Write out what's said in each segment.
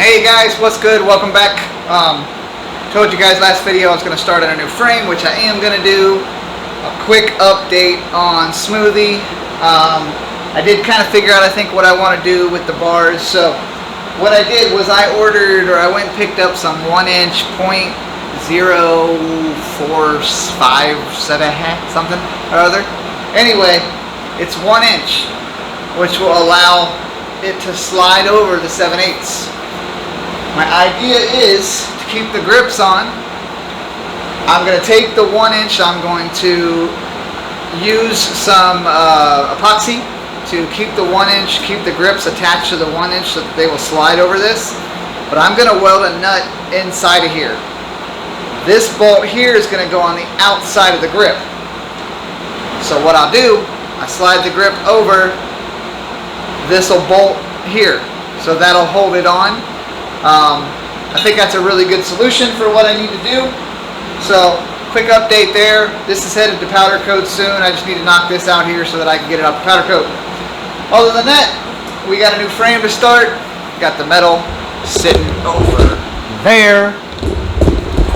Hey guys, what's good? Welcome back. Told you guys last video I was going to start on a new frame, which I am going to do. A quick update on Smoothie. I did kind of figure out, I think, what I want to do with the bars. So what I did was I went and picked up some 1-inch .045 something or other. Anyway, it's 1 inch, which will allow it to slide over the 7/8. My idea is to keep the grips on. I'm going to take the 1 inch, I'm going to use some epoxy to keep the 1 inch, keep the grips attached to the 1 inch so that they will slide over this. But I'm going to weld a nut inside of here. This bolt here is going to go on the outside of the grip. So what I'll do, I slide the grip over, this will bolt here. So that'll hold it on. I think that's a really good solution for what I need to do. So, quick update there. This is headed to powder coat soon. I just need to knock this out here so that I can get it off the powder coat. Other than that, we got a new frame to start. Got the metal sitting over there.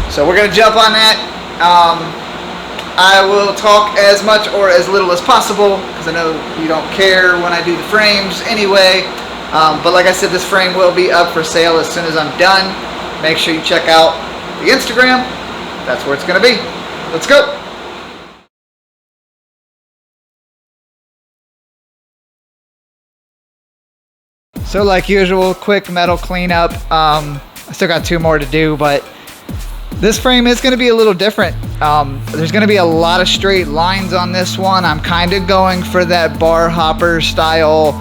So we're going to jump on that. I will talk as much or as little as possible because I know you don't care when I do the frames anyway. But like I said, this frame will be up for sale as soon as I'm done. Make sure you check out the Instagram. That's where it's going to be. Let's go. So like usual, quick metal cleanup. I still got 2 more to do, but this frame is going to be a little different. There's going to be a lot of straight lines on this one. I'm kind of going for that bar hopper style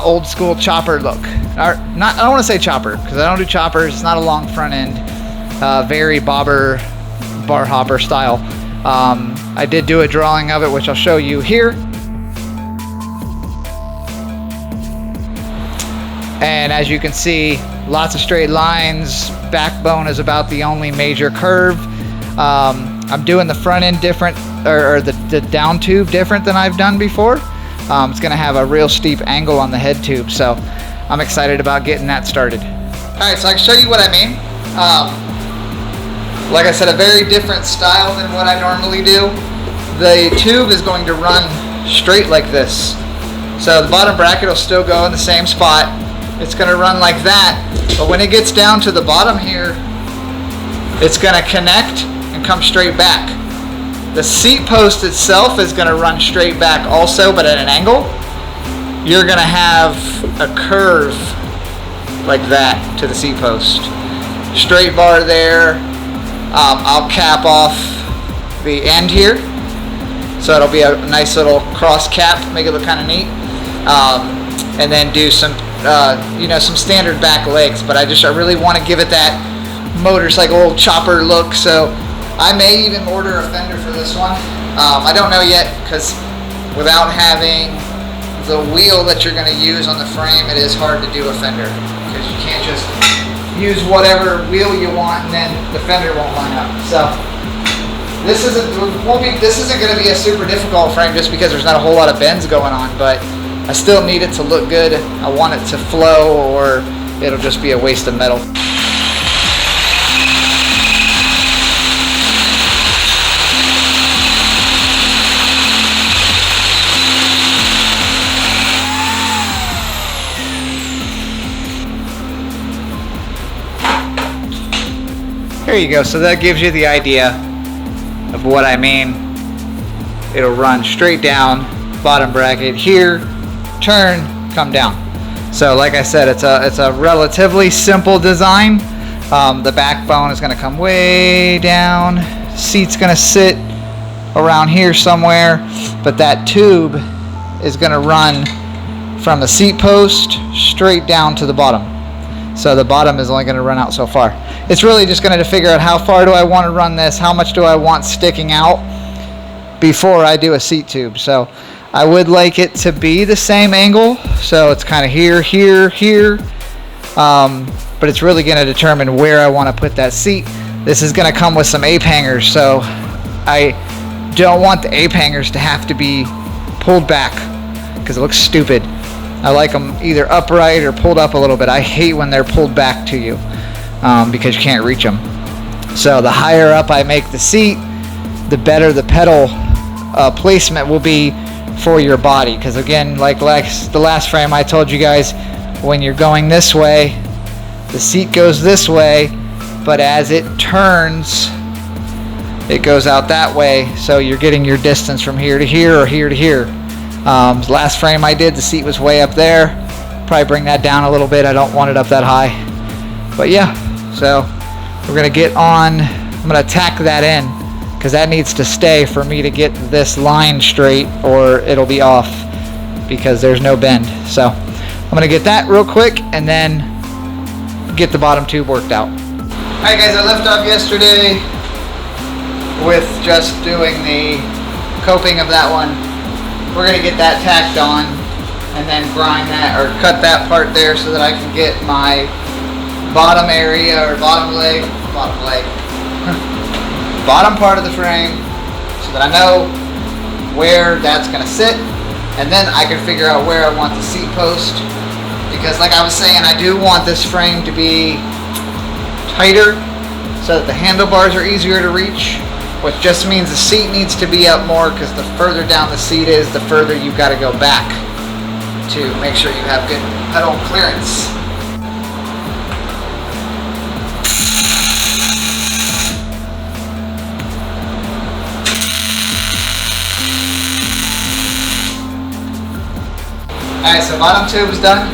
old school chopper look. Or not, I don't want to say chopper because I don't do choppers. It's not a long front end. Very bar hopper style. I did do a drawing of it, which I'll show you here. And as you can see, lots of straight lines. Backbone is about the only major curve. I'm doing the front end different, or the down tube different than I've done before. It's going to have a real steep angle on the head tube, so I'm excited about getting that started. Alright, so I can show you what I mean. Like I said, a very different style than what I normally do. The tube is going to run straight like this. So the bottom bracket will still go in the same spot. It's going to run like that, but when it gets down to the bottom here, it's going to connect and come straight back. The seat post itself is going to run straight back also, but at an angle. You're going to have a curve like that to the seat post. Straight bar there. I'll cap off the end here. So it'll be a nice little cross cap, make it look kind of neat. And then do some, some standard back legs, but I really want to give it that motorcycle chopper look, so I may even order a fender for this one. I don't know yet, because without having the wheel that you're going to use on the frame, it is hard to do a fender, because you can't just use whatever wheel you want and then the fender won't line up. So this isn't going to be a super difficult frame just because there's not a whole lot of bends going on, but I still need it to look good. I want it to flow, or it'll just be a waste of metal. There you go. So that gives you the idea of what I mean. It'll run straight down, bottom bracket here, turn, come down. So like I said, it's a relatively simple design. The backbone is going to come way down. Seat's going to sit around here somewhere, but that tube is going to run from the seat post straight down to the bottom. So the bottom is only going to run out so far. It's really just going to figure out how far do I want to run this, how much do I want sticking out before I do a seat tube. So I would like it to be the same angle, so it's kind of here, here, here, but it's really going to determine where I want to put that seat. This is going to come with some ape hangers, so I don't want the ape hangers to have to be pulled back because it looks stupid. I like them either upright or pulled up a little bit. I hate when they're pulled back to you because you can't reach them. So the higher up I make the seat, the better the pedal placement will be for your body. Because again, like the last frame I told you guys, when you're going this way, the seat goes this way, but as it turns, it goes out that way. So you're getting your distance from here to here or here to here. Last frame I did, the seat was way up there. Probably bring that down a little bit. I don't want it up that high. But yeah, so we're gonna get on, I'm gonna tack that in because that needs to stay for me to get this line straight or it'll be off because there's no bend. So I'm gonna get that real quick and then get the bottom tube worked out. Alright guys, I left off yesterday with just doing the coping of that one. We're gonna get that tacked on and then grind that or cut that part there so that I can get my bottom area or bottom part of the frame so that I know where that's gonna sit, and then I can figure out where I want the seat post, because like I was saying, I do want this frame to be tighter so that the handlebars are easier to reach, which just means the seat needs to be up more, because the further down the seat is, the further you've got to go back to make sure you have good pedal clearance. Alright, so bottom tube is done.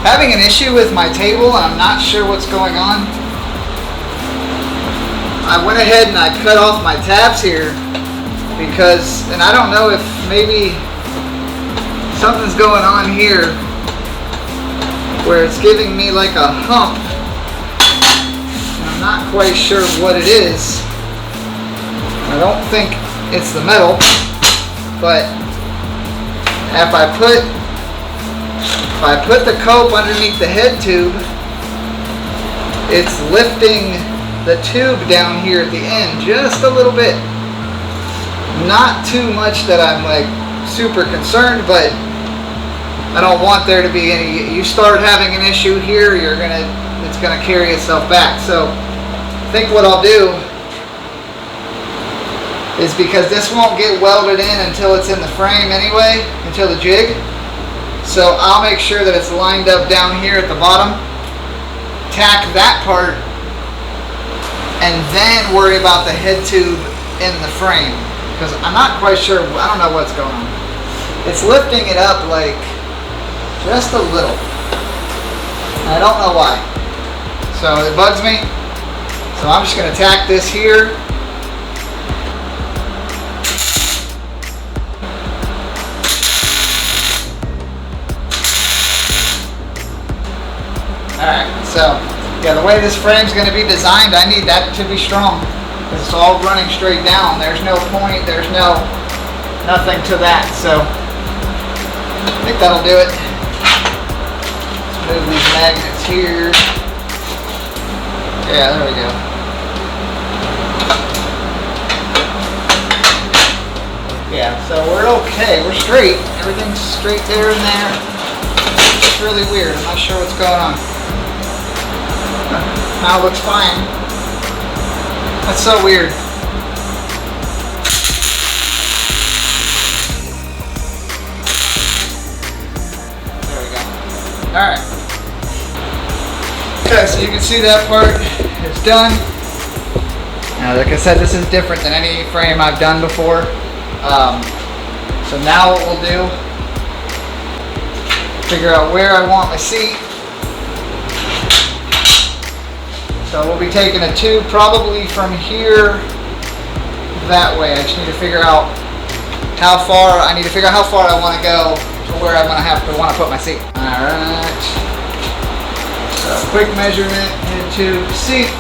Having an issue with my table, and I'm not sure what's going on. I went ahead and I cut off my tabs here because, and I don't know if maybe something's going on here where it's giving me like a hump. And I'm not quite sure what it is. I don't think it's the metal, but if I put the cope underneath the head tube, it's lifting the tube down here at the end just a little bit. Not too much that I'm like super concerned, but I don't want there to be any, you start having an issue here, it's gonna carry itself back. So I think what I'll do is, because this won't get welded in until it's in the frame anyway, until the jig, so I'll make sure that it's lined up down here at the bottom, tack that part, and then worry about the head tube in the frame, because I'm not quite sure, I don't know what's going on. It's lifting it up like just a little. I don't know why. So it bugs me. So I'm just going to tack this here. Alright, so yeah, the way this frame's going to be designed, I need that to be strong. Because it's all running straight down. There's no point, there's nothing to that. So I think that'll do it. Let's move these magnets here. Yeah, there we go. Yeah, so we're okay. We're straight. Everything's straight there and there. It's really weird. I'm not sure what's going on. Now it looks fine. That's so weird. There we go. Alright. Okay, so you can see that part is done. Now, like I said, this is different than any frame I've done before. So now what we'll do, figure out where I want my seat. So we'll be taking a tube probably from here that way. I just need to figure out how far I want to go to where I'm going to want to put my seat. Alright. So quick measurement into the seat.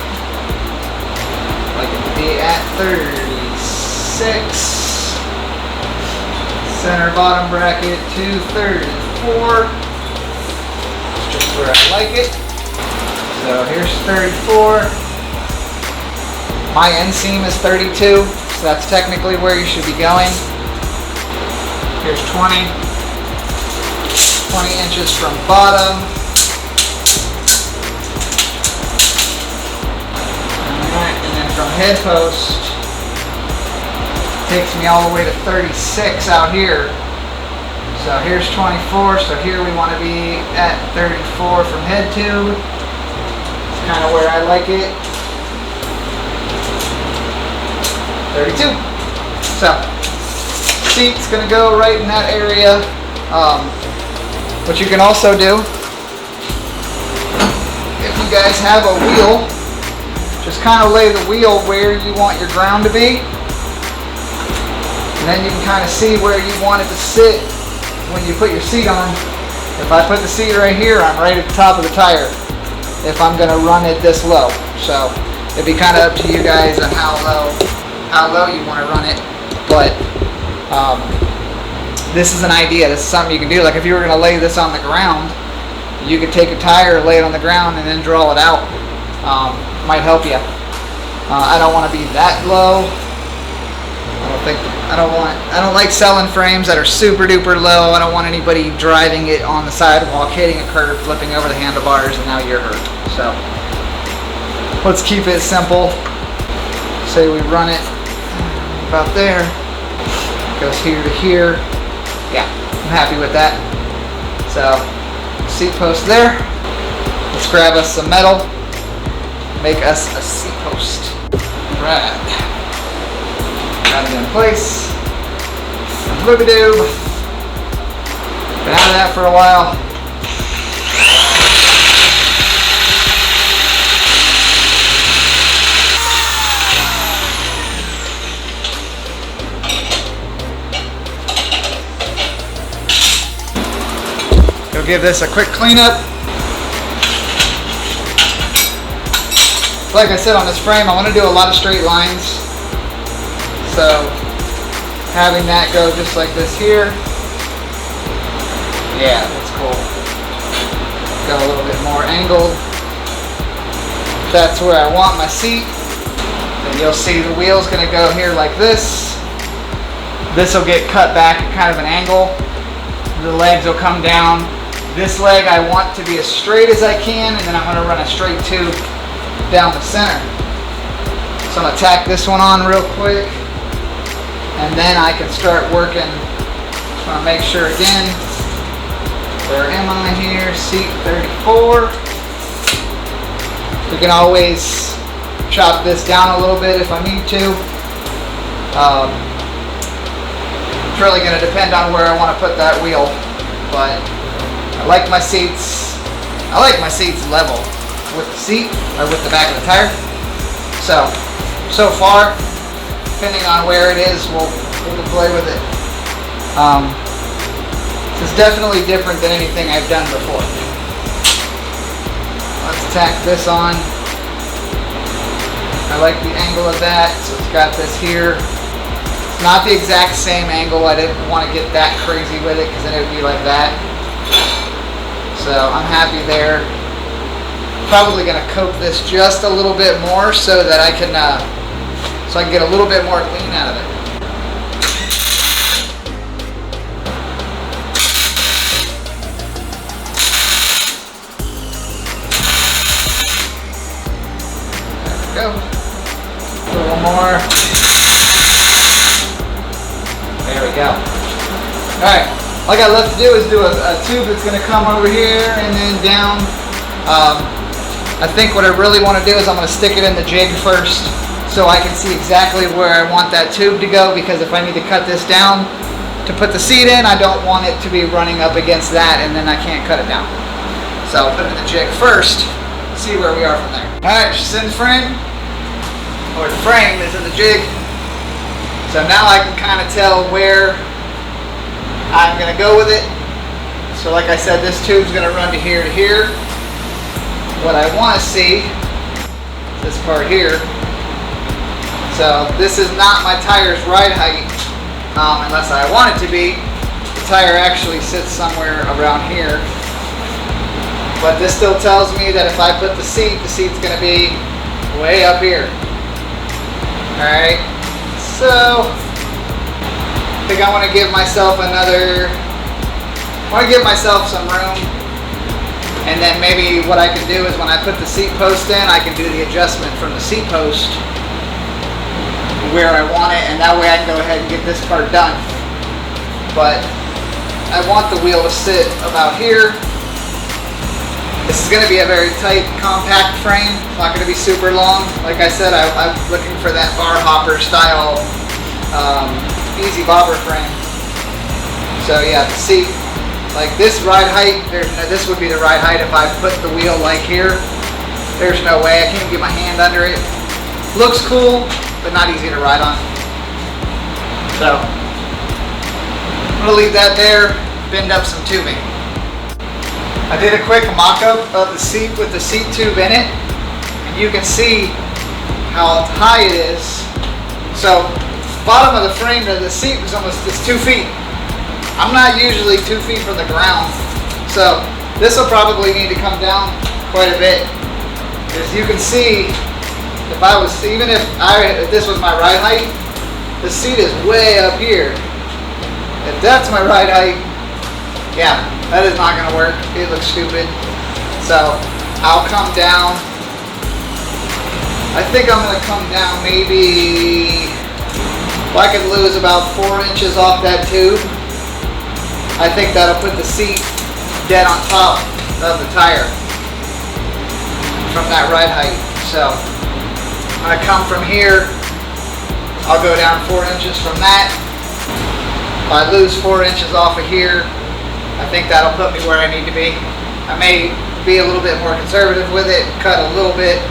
Like it to be at 36. Center bottom bracket 234. Just where I like it. So here's 34. My inseam is 32, so that's technically where you should be going. Here's 20. 20 inches from bottom. Alright, and then from head post, takes me all the way to 36 out here. So here's 24, so here we want to be at 34 from head tube. It's kind of where I like it. 32. So, seat's going to go right in that area. What you can also do, if you guys have a wheel, just kind of lay the wheel where you want your ground to be. And then you can kind of see where you want it to sit when you put your seat on. If I put the seat right here, I'm right at the top of the tire if I'm going to run it this low. So it'd be kind of up to you guys on how low you want to run it. But this is an idea. This is something you can do. Like if you were going to lay this on the ground, you could take a tire, lay it on the ground, and then draw it out. Might help you. I don't want to be that low. I don't like selling frames that are super duper low. I don't want anybody driving it on the sidewalk, hitting a curb, flipping over the handlebars, and now you're hurt. So let's keep it simple. Say we run it about there. Goes here to here. Yeah, I'm happy with that. So seat post there. Let's grab us some metal. Make us a seat post. Right. Got it in place. Loop-a-doob. Been out of that for a while. Go give this a quick cleanup. Like I said on this frame, I want to do a lot of straight lines. So having that go just like this here, yeah, that's cool. Go a little bit more angled. That's where I want my seat. And you'll see the wheel's gonna go here like this. This will get cut back at kind of an angle. The legs will come down. This leg I want to be as straight as I can, and then I'm gonna run a straight tube down the center. So I'm gonna tack this one on real quick. And then I can start working. Just want to make sure again. Where am I here? Seat 34. We can always chop this down a little bit if I need to. It's really going to depend on where I want to put that wheel. But I like my seats. I like my seats level with the seat or with the back of the tire. So far. Depending on where it is, we'll play with it. This is definitely different than anything I've done before. Let's tack this on. I like the angle of that, so it's got this here. It's not the exact same angle. I didn't want to get that crazy with it because then it would be like that. So I'm happy there. Probably going to coat this just a little bit more so that I can get a little bit more lean out of it. There we go. A little more. There we go. Alright, all I got left to do is do a tube that's going to come over here and then down. I think what I really want to do is I'm going to stick it in the jig first, so I can see exactly where I want that tube to go, because if I need to cut this down to put the seat in, I don't want it to be running up against that and then I can't cut it down. So I'll put it in the jig first, see where we are from there. Alright, she's in the frame, or the frame is in the jig. So now I can kind of tell where I'm going to go with it. So like I said, this tube's going to run to here to here. What I want to see is this part here. So this is not my tire's ride height, unless I want it to be. The tire actually sits somewhere around here. But this still tells me that if I put the seat's going to be way up here. Alright, so I think I want to give myself another want to give myself some room. And then maybe what I can do is when I put the seat post in, I can do the adjustment from the seat post where I want it, and that way I can go ahead and get this part done. But I want the wheel to sit about here. This is going to be a very tight, compact frame. It's not going to be super long. Like I said, I'm looking for that bar hopper style easy bobber frame. So yeah, the seat. Like this ride height, this would be the ride height if I put the wheel like here. There's no way, I can't get my hand under it. Looks cool, but not easy to ride on. So, I'm gonna leave that there, bend up some tubing. I did a quick mock-up of the seat with the seat tube in it, and you can see how high it is. So, bottom of the frame of the seat was almost 2 feet. I'm not usually 2 feet from the ground, so this will probably need to come down quite a bit. As you can see, if this was my ride height, the seat is way up here. If that's my ride height, yeah, that is not gonna work. It looks stupid. So I'll come down. I think I'm gonna come down maybe, if I could lose about 4 inches off that tube, I think that'll put the seat dead on top of the tire from that ride height. So I'm gonna come from here, I'll go down 4 inches from that. If I lose 4 inches off of here, I think that'll put me where I need to be. I may be a little bit more conservative with it, cut a little bit,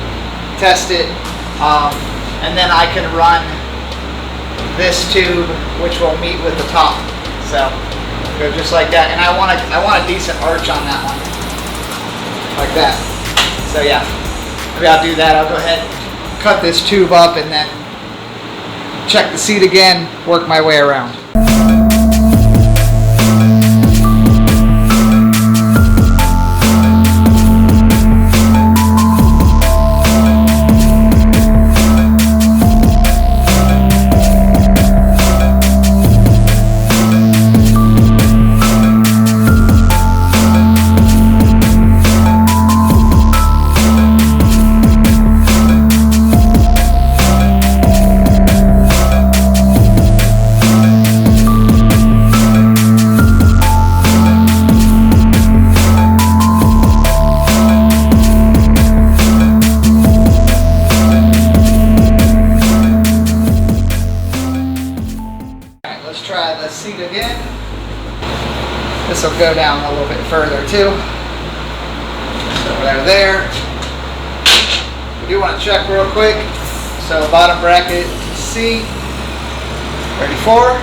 test it, and then I can run this tube, which will meet with the top. So go just like that, and I want a decent arch on that one, like that. So yeah, maybe I'll do that. I'll go ahead, cut this tube up, and then check the seat again, work my way around. Seat again. This will go down a little bit further too. So there. We do want to check real quick. So bottom bracket seat, 34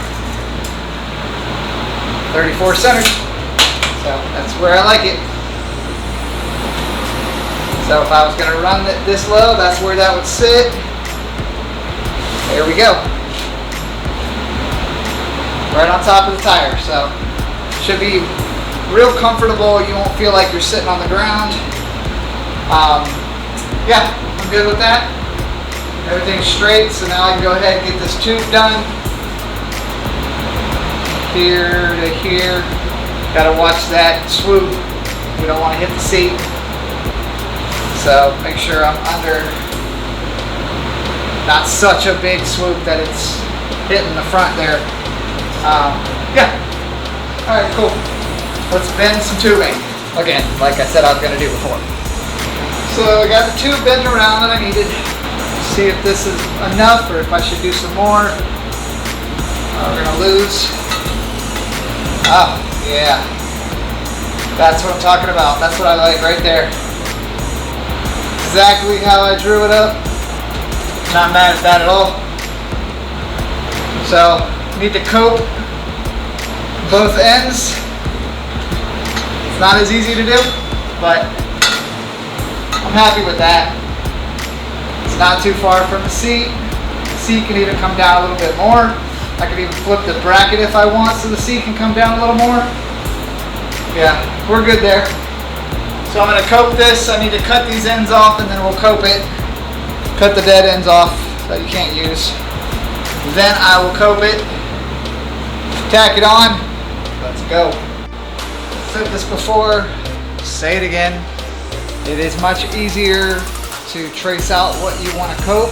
center. So that's where I like it. So if I was going to run this low, that's where that would sit. There we go. Right on top of the tire, so should be real comfortable. You won't feel like you're sitting on the ground. Yeah, I'm good with that. Everything's straight, so now I can go ahead and get this tube done. Here to here. Gotta watch that swoop. We don't want to hit the seat. So make sure I'm under not such a big swoop that it's hitting the front there. Yeah. Alright, cool. Let's bend some tubing. Again, like I said I was going to do before. So I got the tube bent around that I needed. See if this is enough or if I should do some more. We're going to lose. Oh, yeah. That's what I'm talking about. That's what I like right there. Exactly how I drew it up. Not mad at that at all. So, need to coat both ends. It's not as easy to do, but I'm happy with that. It's not too far from the seat. The seat can even come down a little bit more. I could even flip the bracket if I want so the seat can come down a little more. Yeah, we're good there. So I'm going to coat this. I need to cut these ends off and then we'll coat it. Cut the dead ends off that you can't use. Then I will coat it. Tack it on. Let's go. said this before, say it again. It is much easier to trace out what you want to coat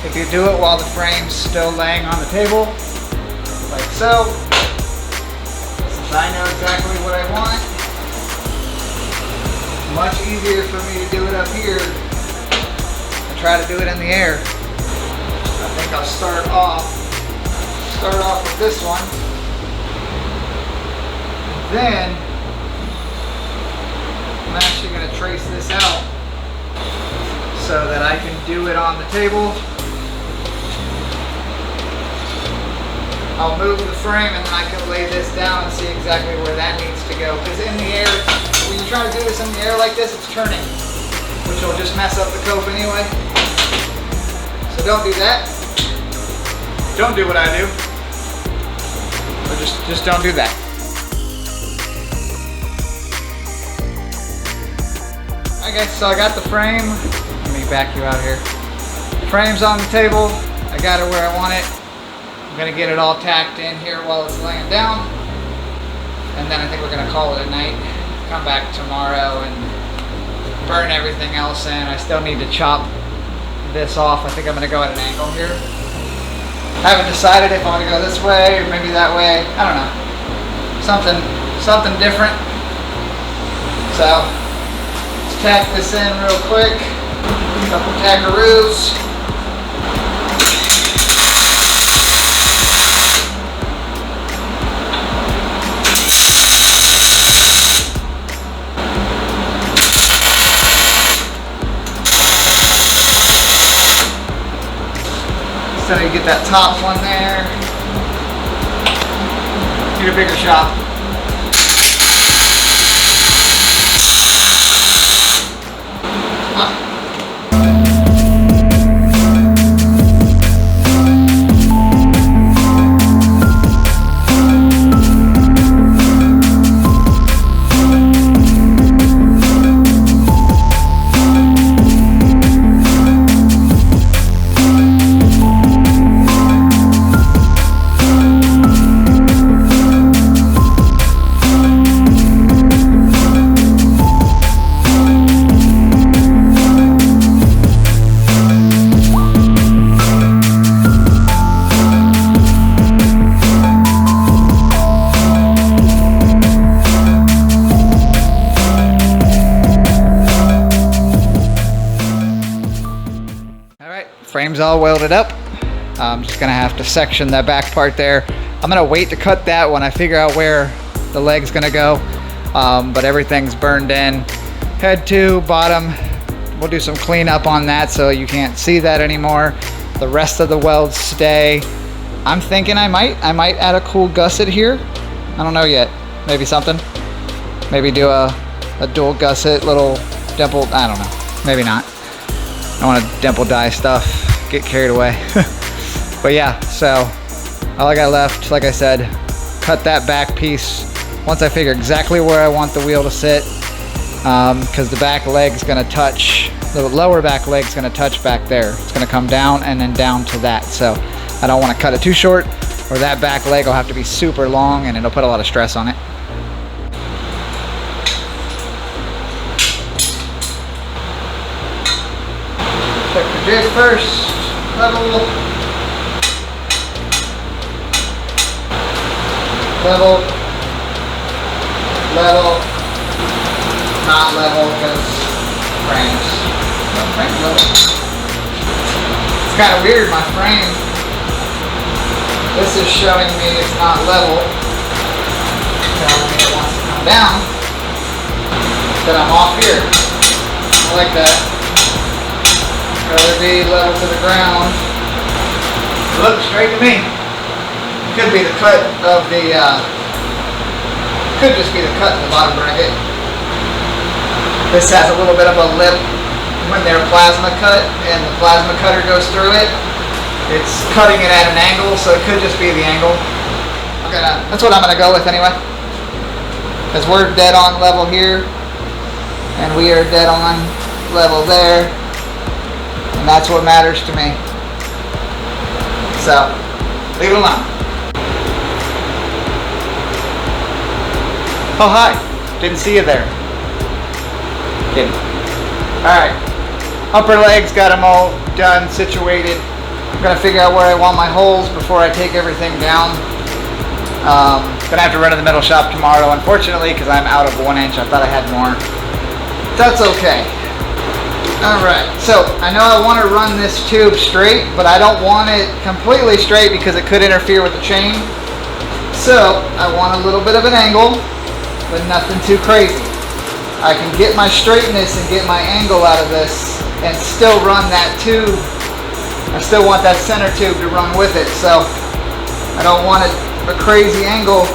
if you do it while the frame's still laying on the table, like so. Since I know exactly what I want, much easier for me to do it up here and try to do it in the air. I think I'll start off with this one. And then I'm actually going to trace this out so that I can do it on the table. I'll move the frame and then I can lay this down and see exactly where that needs to go. Because in the air, when you try to do this in the air like this, it's turning, which will just mess up the cope anyway. So don't do that. Don't do what I do. Or just don't do that. Okay, so I got the frame. Let me back you out here. The frame's on the table. I got it where I want it. I'm gonna get it all tacked in here while it's laying down. And then I think we're gonna call it a night. Come back tomorrow and burn everything else in. I still need to chop this off. I think I'm gonna go at an angle here. I haven't decided if I want to go this way or maybe that way. I don't know. Something different. So let's tack this in real quick. A couple tackaroos. So you get that top one there. Get a bigger shot. Frame's all welded up. I'm just gonna have to section that back part there. I'm gonna wait to cut that when I figure out where the leg's gonna go. But everything's burned in. Head to, bottom. We'll do some cleanup on that so you can't see that anymore. The rest of the welds stay. I'm thinking I might add a cool gusset here. I don't know yet. Maybe something. Maybe do a dual gusset, little dimple, I don't know. Maybe not. I don't want to dimple dye stuff, get carried away. But yeah, so all I got left, like I said, cut that back piece once I figure exactly where I want the wheel to sit, because the back leg's gonna touch, the lower back leg's gonna touch back there. It's gonna come down and then down to that. So I don't want to cut it too short, or that back leg will have to be super long and it'll put a lot of stress on it. Check the jig first, level, not level because frames, no frame level. It's kind of weird, my frame, this is showing me it's not level, telling me it wants to come down, then I'm off here. I like that. Rather be level to the ground. It looks straight to me. Could be the cut of the, could just be the cut in the bottom bracket. This has a little bit of a lip when they're plasma cut and the plasma cutter goes through it. It's cutting it at an angle, so it could just be the angle. Okay, that's what I'm gonna go with anyway. Because we're dead on level here, and we are dead on level there. And that's what matters to me. So, leave it alone. Oh, hi. Didn't see you there. Kidding. Alright. Upper legs, got them all done, situated. I'm going to figure out where I want my holes before I take everything down. Gonna have to run to the metal shop tomorrow, unfortunately, because I'm out of 1 inch. I thought I had more. That's okay. Alright, so I know I want to run this tube straight, but I don't want it completely straight because it could interfere with the chain. So I want a little bit of an angle, but nothing too crazy. I can get my straightness and get my angle out of this and still run that tube. I still want that center tube to run with it, so I don't want it a crazy angle,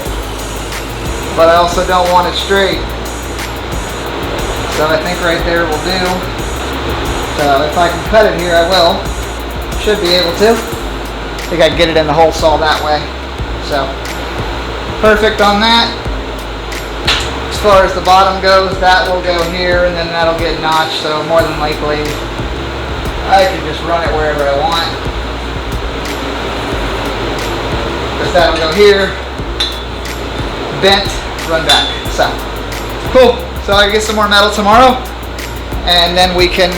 but I also don't want it straight. So I think right there will do. So if I can cut it here, I will. Should be able to. I think I can get it in the hole saw that way. So perfect on that. As far as the bottom goes, that will go here and then that'll get notched, so more than likely I can just run it wherever I want. Because that'll go here, bent, run back. So cool. So I get some more metal tomorrow and then we can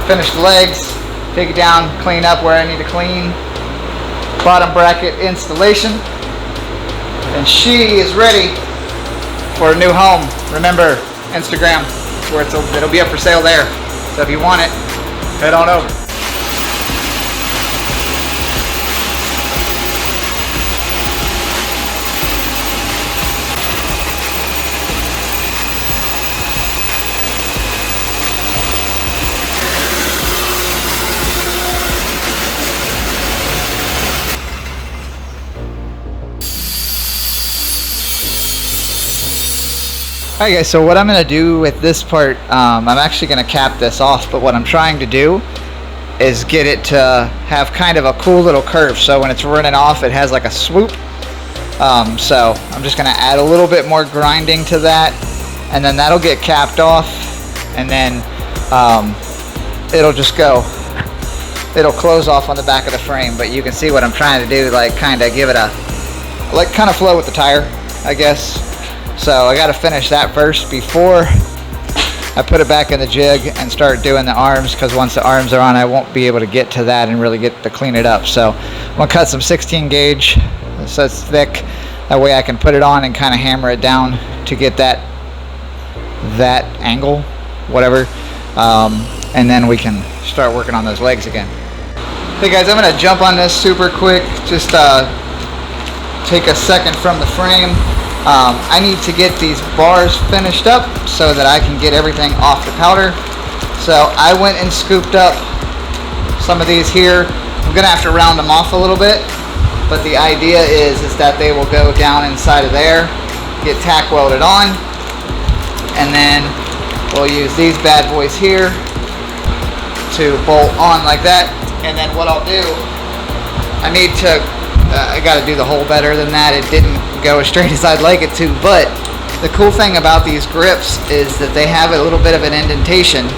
finish the legs, take it down, clean up where I need to clean. Bottom bracket installation, and she is ready for a new home. Remember, Instagram, it's where it'll be up for sale there. So if you want it, head on over. Alright guys, so what I'm going to do with this part, I'm actually going to cap this off, but what I'm trying to do is get it to have kind of a cool little curve, so when it's running off it has like a swoop. So I'm just going to add a little bit more grinding to that, and then that'll get capped off, and then it'll just go, it'll close off on the back of the frame. But you can see what I'm trying to do, like kind of give it a, like kind of flow with the tire, I guess. So I got to finish that first before I put it back in the jig and start doing the arms, because once the arms are on I won't be able to get to that and really get to clean it up. So I'm going to cut some 16 gauge so it's thick, that way I can put it on and kind of hammer it down to get that angle, whatever, and then we can start working on those legs again. Hey guys, I'm going to jump on this super quick, just take a second from the frame. I need to get these bars finished up so that I can get everything off the powder. So I went and scooped up some of these here. I'm going to have to round them off a little bit, but the idea is that they will go down inside of there, get tack welded on, and then we'll use these bad boys here to bolt on like that. And then what I'll do, I got to do the hole better than that. It didn't go as straight as I'd like it to, but the cool thing about these grips is that they have a little bit of an indentation,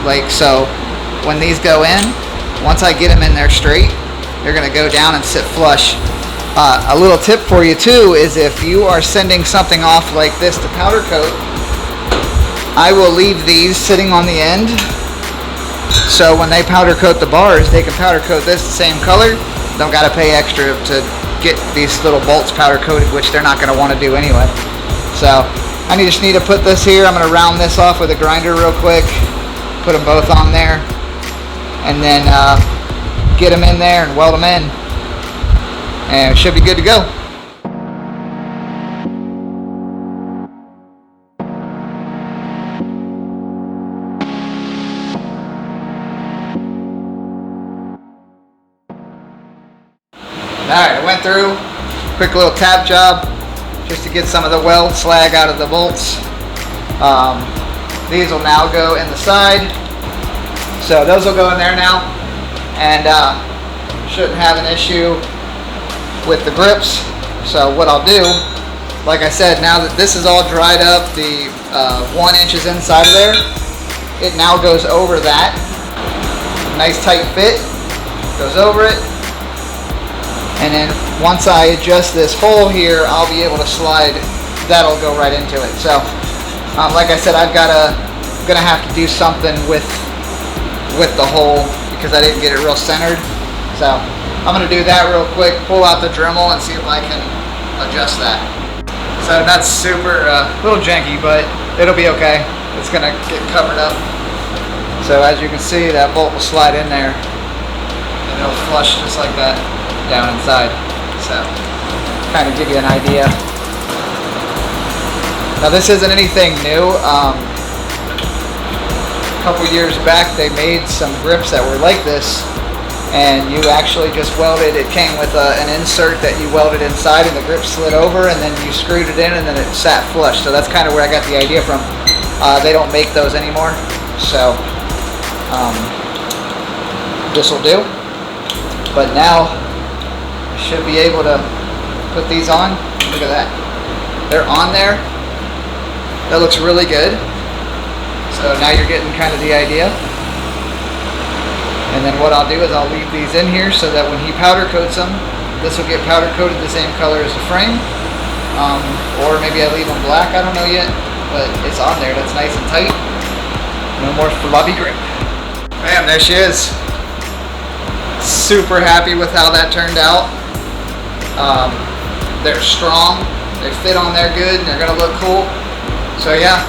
like so when these go in, once I get them in there straight, they're going to go down and sit flush. A little tip for you too is if you are sending something off like this to powder coat, I will leave these sitting on the end, so when they powder coat the bars, they can powder coat this the same color. Don't got to pay extra to get these little bolts powder coated, which they're not going to want to do anyway. So I just need to put this here. I'm going to round this off with a grinder real quick, put them both on there, and then get them in there and weld them in, and it should be good to go. Alright, I went through, quick little tap job just to get some of the weld slag out of the bolts. These will now go in the side, so those will go in there now, and shouldn't have an issue with the grips. So what I'll do, like I said, now that this is all dried up, the 1 inch is inside of there, it now goes over that. Nice tight fit, goes over it. And then once I adjust this hole here, I'll be able to slide, that'll go right into it. So like I said, gonna have to do something with the hole because I didn't get it real centered. So I'm gonna do that real quick, pull out the Dremel and see if I can adjust that. So that's super, a little janky, but it'll be okay. It's gonna get covered up. So as you can see, that bolt will slide in there and it'll flush just like that down inside. So kind of give you an idea. Now this isn't anything new. A couple years back they made some grips that were like this, and you actually just welded, it came with an insert that you welded inside and the grip slid over and then you screwed it in and then it sat flush. So that's kind of where I got the idea from. They don't make those anymore, so this will do. But now I should be able to put these on. Look at that. They're on there. That looks really good. So now you're getting kind of the idea. And then what I'll do is I'll leave these in here so that when he powder coats them, this will get powder coated the same color as the frame. Or maybe I leave them black, I don't know yet. But it's on there, that's nice and tight. No more floppy grip. Bam, there she is. Super happy with how that turned out. They're strong, they fit on there good, and they're gonna look cool. So yeah,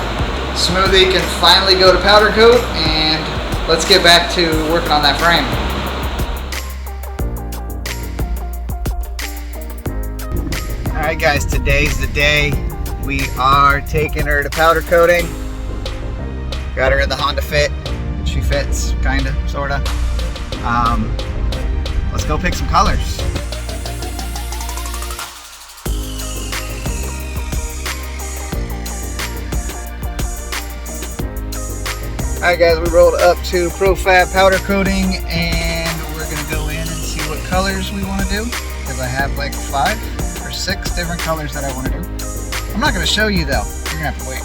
Smoothie can finally go to powder coat, and let's get back to working on that frame. Alright guys, today's the day. We are taking her to powder coating. Got her in the Honda Fit. She fits, kinda, sorta. Let's go pick some colors. Alright guys, we rolled up to ProFab powder coating and we're gonna go in and see what colors we want to do, because I have like 5 or 6 different colors that I want to do. I'm not gonna show you though, you're gonna have to wait.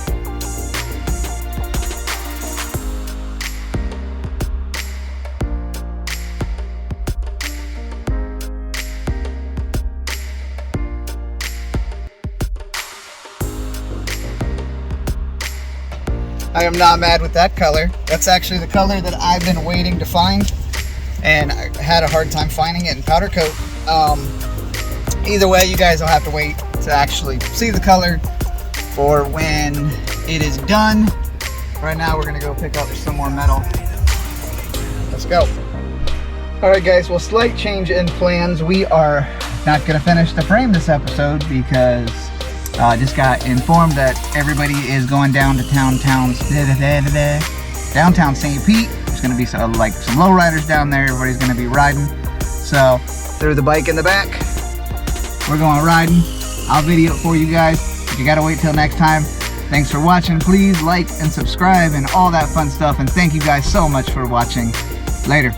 I am not mad with that color. That's actually the color that I've been waiting to find, and I had a hard time finding it in powder coat. Either way, you guys will have to wait to actually see the color for when it is done. Right now we're gonna go pick up some more metal. Let's go. Alright guys, well, slight change in plans. We are not gonna finish the frame this episode because I just got informed that everybody is going down to downtown St. Pete. There's going to be some lowriders down there. Everybody's going to be riding. So threw the bike in the back. We're going riding. I'll video it for you guys, but you got to wait till next time. Thanks for watching. Please like and subscribe and all that fun stuff. And thank you guys so much for watching. Later.